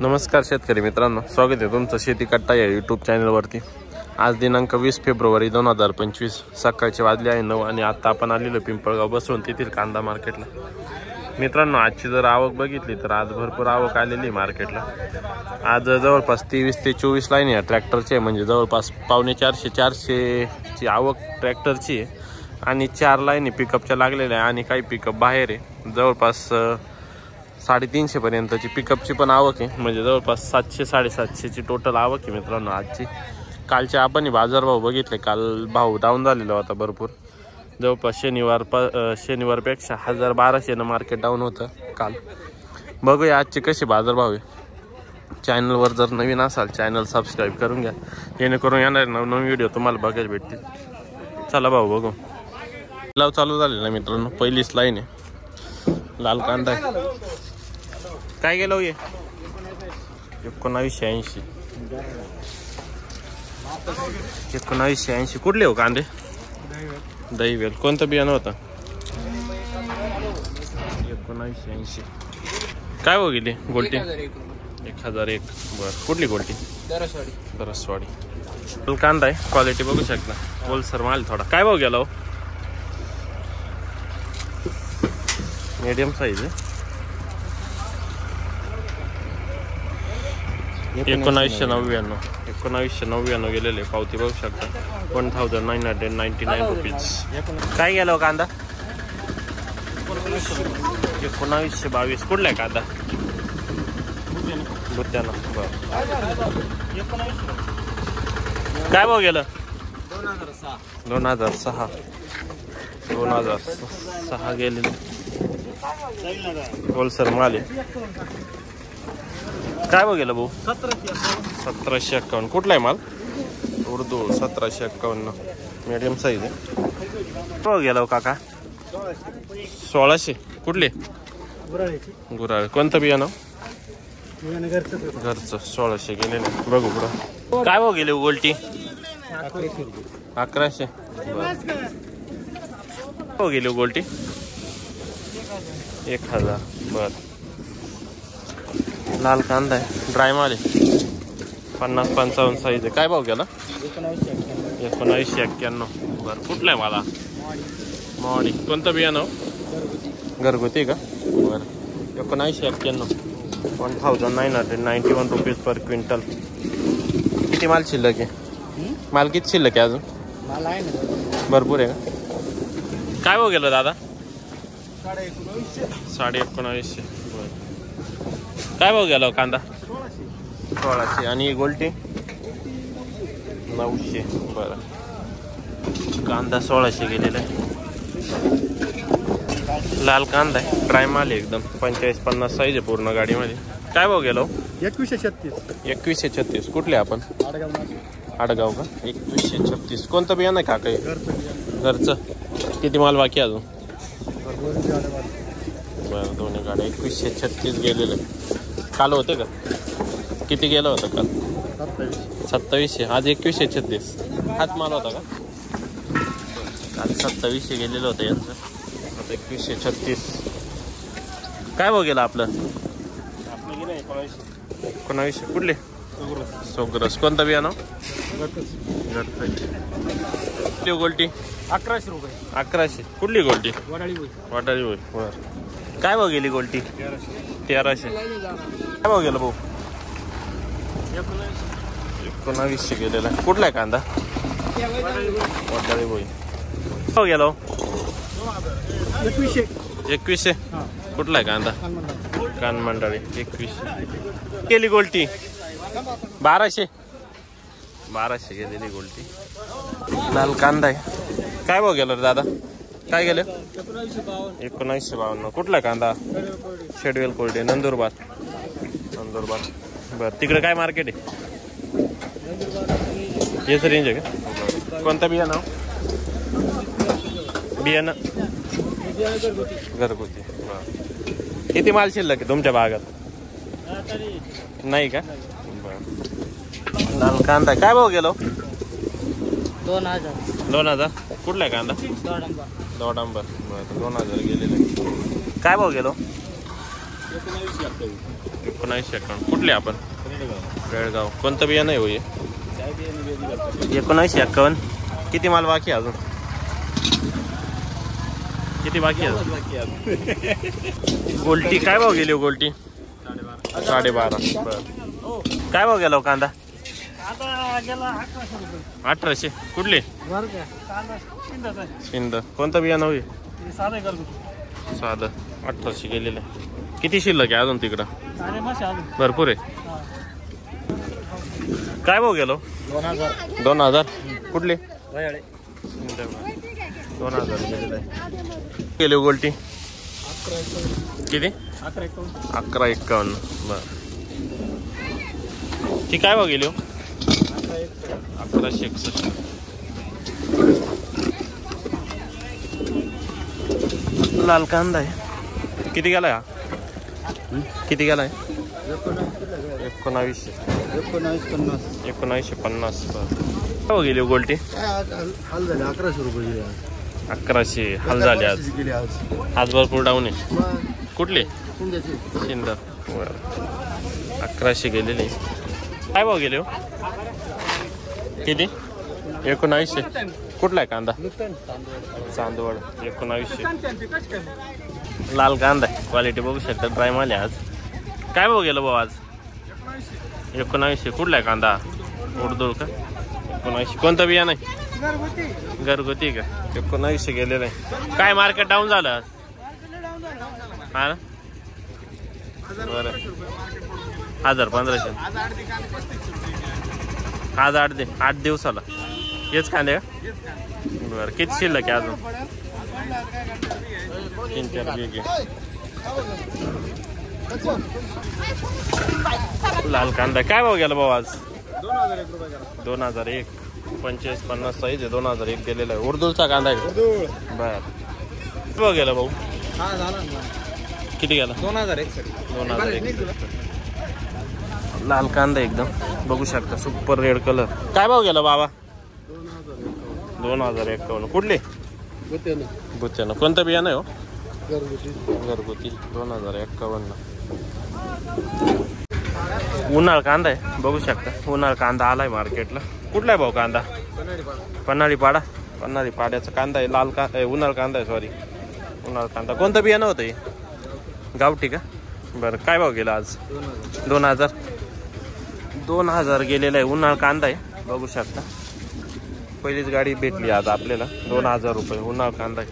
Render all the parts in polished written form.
नमस्कार शेतकरी मित्रांनो, स्वागत आहे तुमचं शेती कट्टा या यूट्यूब चॅनलवरती। आज दिनांक 20 फेब्रुवारी 2025 सकाळचे वाजले आहे 9 आणि आता आपण आलेलो पिंपळगाव बसवून तेथील कांदा मार्केटला। मित्रांनो, आजची जर आवक बघितली तर आज भरपूर आवक आलेली मार्केटला। आज जवळपास 23 ते 24 लाईन या ट्रॅक्टरचे, म्हणजे जवळपास 450 ची आवक ट्रॅक्टरची आहे आणि 4 लाईनी पिकअपच्या लागलेल्या आहे आणि काही पिकअप बाहेर आहे। जवळपास 350 पर्यंतची पिकअपची पण आवक आहे, म्हणजे जवळपास 700-750 ची टोटल आवक आहे मित्रांनो आजची। कालचे आपण बाजारभाव बघितले, काल भाव डाऊन झालेला होता भरपूर, जवळपास शनिवारपेक्षा 1000-1200 न मार्केट डाऊन होतं काल। बघूया आजचे कसे बाजारभाव आहे। चॅनलवर जर नवीन असाल चॅनल सबस्क्राईब करून घ्या, जेणेकरून येणारे नवनवीन व्हिडिओ तुम्हाला बघायला भेटतील। चला भाऊ बघू। लाव चालू झालेला मित्रांनो, पहिलीच लाईन आहे, लाल कांदा आहे। काय गेलो ये 1980 1980 कुठले हो कांदे? दहीवेल। कोणतं बियाणं होतं? 1980। काय हो गेली गोल्टी? 1001। बरं, कुठली गोल्टी? दरसवाडी। कांदा आहे, क्वालिटी बघू शकता, ओलसर माल थोडा। काय भाव गेला हो? मीडियम साईज आहे। 1999 गेलेले, पावती बघू शकता 1999 रुपीज। काय गेलो कांदा? 1922। कुठला आहे कांदा? बुत्याना। बरं, काय भाव गेलं? 2006 गेलेले, होलसेल माल आहे। काय भाव गेलं भाऊ? 1751। कुठला आहे माल? उर्दू। 1751 मीडियम साईज आहे। भाव गेला काका? 1600। कुठले? गुराळे। कोणतं बियाणं? घरचं। 1600 गेलेलं, बघू पुढं। काय भाव गेले गोल्टी? 1100। भाव गेले गोल्टी? 1000। बर, लाल कांदा आहे, ड्राय माल आहे, 50-55 साईज आहे। काय भाव गेला? 1991। बरं, कुठला आहे मला? मॉडी। कोणतं बियाणं? घरगुती का? बरं, 1991 1991 रुपीज पर क्विंटल। किती माल शिल्लक आहे? माल किती शिल्लक आहे अजून? भरपूर आहे का? काय भाव गेलं दादा? 1950। काय भाव गेला कांदा? 1600। आणि गोल्टी? 900। बरं, कांदा 1600 गेलेला आहे, लाल कांदा आहे, ड्राय माल आहे एकदम, 45-50 साईज आहे पूर्ण गाडीमध्ये। काय भाव गेलो? 2136। कुठले आपण? आडगाव का? 2136। कोणतं बियाणं आहे का काही? घरचं। किती माल बाकी अजून? बरं, दोन्ही गाड्या 2136 गेलेले। काल होते का? किती गेलं होतं काल? 2700। आज 2136 हाच माल होता का? काल 2700 गेलेलं होतं यांचं, आता 2136। काय भाव गेला आपलं? 1900। कुठले? सोग्रस। कोणतं बियाणं? घरचं। गोल्टी? 1100 रुपये। 1100। कुठली गोल्टी? वाटाळी होय। बरं, काय भाव गेली गोल्टी? 1300। काय भाव गेला भाऊ? 1900 गेलेला। कुठला आहे कांदा? वाटाळी होय। भाव गेला? 2100। कुठला आहे कांदा? कानमंडळी। 2100 गेली गोल्टी। 1200 गेलेली गोल्टी, लाल कांदा आहे। काय भाव गेला रे दादा? काय गेले? 1952। कुठला कांदा? शेडवेल कोल्डे, नंदुरबार। बरं, तिकडे काय मार्केट आहे? हेच रेंज आहे का? कोणता बियाणं? घरगुती। बरं, किती माल शिल्लक आहे तुमच्या भागात? नाही का? बरं, लाल कांदा काय भाव गेलो? 2000। कुठला आहे कांदा? दोडांबर। बरं, 2000 गेलेले। काय भाव गेलो? $1951. कुठले आपण? बेळगाव. कोणतं बियाणं आहे हो हे? 1951. किती माल बाकी आहे अजून? किती बाकी आहे? गोल्टी काय भाव गेली हो गोल्टी? 12.5. बरं. काय भाव गेला हो कांदा? 1800. कुठले? शिंद. कोणतं बियाणं होईल? साधं. 1800 गेलेलं आहे. किती शिल्लक आहे अजून तिकडं? भरपूर आहे. काय भाव गेलो? 2000. कुठले? 2000 गेलेलं आहे. गेले गोल्टी किती? 1151. बरं. ती काय भाव गेली हो? 1161. लाल कांदा आहे. किती गेलाय हा? किती गेलाय? 1950. 1950. काय गेली हो गोल्टी? हाल झाले 1100 रुपये गेले. 1100 हाल झाले आज. आज भरपूर डाऊन आहे. कुठले? शिंद. 1100 गेलेले. काय भाव गेले हो? किती? 1900. कुठला आहे कांदा? चांदवड. 1900. लाल कांदा आहे. क्वालिटी बघू शकता. ड्राय माल आहे आज. काय भाव गेलं भाऊ आज? 1900. कुठला आहे कांदा? उडदूळ का? 1900. कोणतं बियाणं आहे? घरगुती का? 1900 गेलेलं आहे. काय मार्केट डाऊन झालं आज? हा ना. बरं. 1500. आज 8 दिवसाला हेच कांदे का? बरं. किती शिल्लक आहे अजून? 3-4 बिघे. लाल कांदा काय भाव गेला भाऊ आज? 2001. 25-50 साईज आहे. 2001 गेलेला आहे. उर्दूचा कांदा आहे. बर. भाव गेला भाऊ? किती गेला? 2001. लाल कांदा एकदम बघू शकता. Super red colour. काय भाव गेला बाबा? 2051. कुठले? बुत्यानं. कोणतं बियाणं आहे हो? घरगुती. 2051. उन्हाळ कांदा आहे बघू शकता. उन्हाळ कांदा आलाय मार्केटला. कुठला आहे भाऊ कांदा? पन्हाळी पाडा. पन्हाळी पाड्याचा कांदा आहे. लाल कांदा आहे. उन्हाळ कांदा आहे. सॉरी उन्हाळ कांदा. कोणतं बियाणं होतं हे? गावठी का? बरं. काय भाव गेला आज? 2000. 2000 गेलेला आहे. उन्हाळ कांदा आहे बघू शकता. पहिलीच गाडी भेटली आज आपल्याला. 2000 रुपये उन्हाळ कांदा आहे.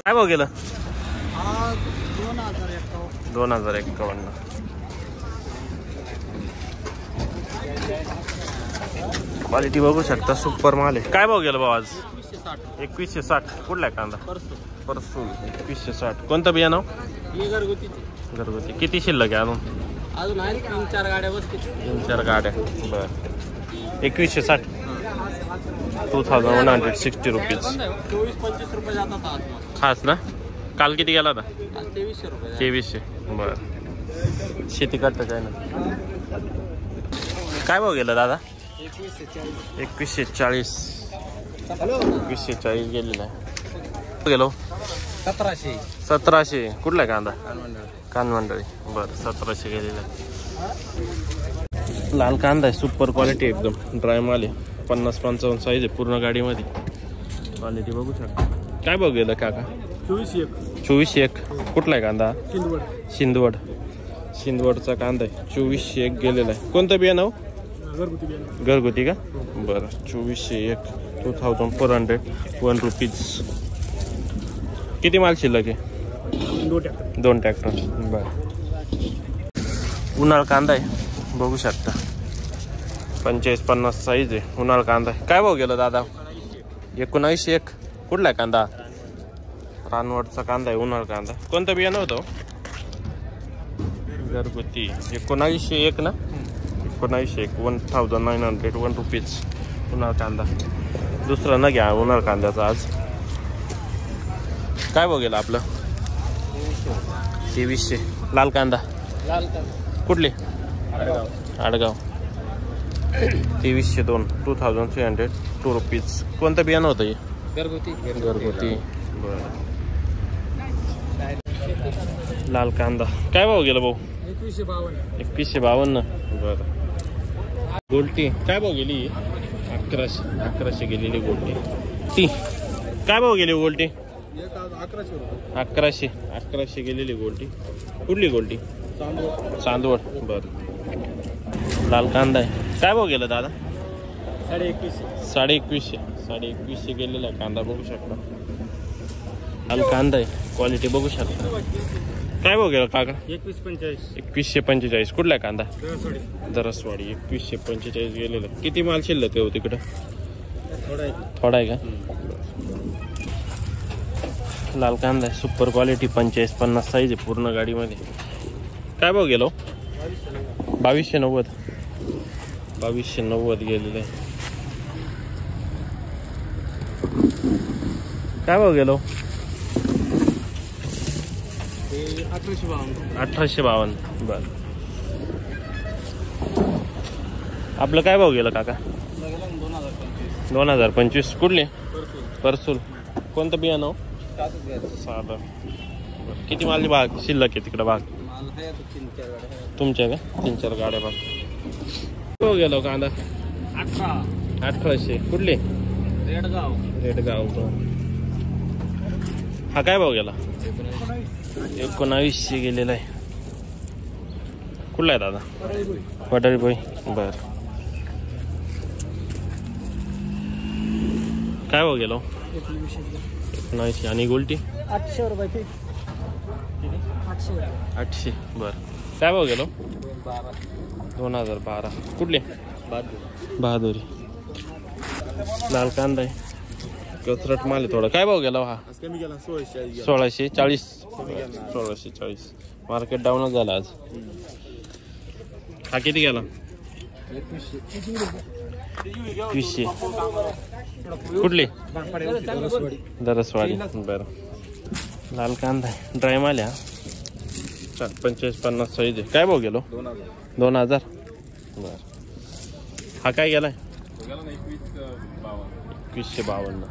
काय भाव गेलं? 2051. क्वालिटी बघू शकता. सुपर माल आहे. काय भाव गेला भाऊ आज? 2160. कुठला आहे कांदा? परसूल. 2160. कोणतं बियाणं? घरगुती. किती शिल्लक आहे अजून? 3-4 गाड्या बसतील. 3-4 गाड्या. बरं. 2160. 2160 रुपीज. 24-25 रुपये जातात खास ना. काल किती गेला होता? 2300 रुपये. 2300. बरं. शेती करता आहे ना. काय भाव गेला दादा? 2140. 2140 गेलेला आहे. गेलो 1700. कुठला आहे कांदा? कानमंडळी. बरं. 1700 गेलेला आहे. लाल कांदा आहे. सुपर क्वालिटी एकदम. ड्राय माल आहे. 50-55 साईज आहे पूर्ण गाडीमध्ये. क्वालिटी बघू शकता. काय भाव गेलं काका? 2401. कुठला आहे कांदा? शिंदवड. शिंदवडचा कांदा आहे. 2401 गेलेला आहे. कोणतं बियाणं? घरगुती का? बरं. 2401. 2401 रुपीज. किती माल शिल्लक आहे? 2 ट्रॅक्टर. बरं. उन्हाळ कांदा आहे बघू शकता. 45-50 साईज आहे. उन्हाळ कांदा आहे. काय भाव गेला दादा? 1901. कुठला आहे कांदा? रानवडचा कांदा आहे. उन्हाळ कांदा. कोणतं बियाणं होतं? घरगुती. 1901 ना. 1901. 1901 रुपीज. उन्हाळ कांदा. दुसरा न घ्या उन्हाळ कांद्याचा आज. काय भाव गेला आपलं? 2300. लाल कांदा. कुठले? आडगाव. 2302. 2302 रुपीज. कोणतं बियाणं होतं हे? घरगुती. बरं. लाल कांदा काय भाव गेला भाऊ? 2152. 2152. बरं. गोल्टी काय भाव गेली? 1100 गेलेली गोल्टी. ती काय भाव गेली गोल्टी? 1100 रुपये. 1100 गेलेली गोल्टी. कुठली गोल्टी? चांदवड. बरं. लाल कांदा आहे काय भाव गेला दादा? 2150 गेलेला कांदा बघू शकता. लाल कांदा आहे क्वालिटी बघू शकता. काय भाव गेला काका? 2145. कुठला कांदा? दरसवाडी. 2145 गेलेला. किती माल शिल्लक आहे तिकडं? थोडा आहे का? लाल कांदा आहे सुपर क्वालिटी. 45-50 साईज आहे पूर्ण गाडीमध्ये. काय भाव गेलो? 2290 गेलेलं आहे. काय भाव गेलो? 1852. बर. आपलं काय भाव गेलं काका? 2025. कुठले? परसूल. कोणतं बियाणं? साधं. किती माल बाग शिल्लक आहे तिकडं? बाग तुमच्या का? 3-4 गाड्या बाग. हो गेलो कांदा? 1800. कुठले? रेडगाव. हा काय भाव गेला? 1900 गेलेला आहे. कुठला आहे दादा? वडाळी बोई. बर. काय भाव गेलो? 1900. आणि गोल्टी? 800 रुपये. 800. बर. काय भाव गेलो? 2012. कुठले? बहादुरी. लाल कांदा आहे कचरट माल आहे थोडा. काय भाव गेला हा? 1640. मार्केट डाऊनच झाला आज. हा किती गेला? 2100. कुठली? दरसवाडी. बरं. लाल कांदा आहे ड्राय माल आहे. 45-50 साईज आहे. काय भाव गेलो? 2000. बरं. हा काय गेलाय? 2152.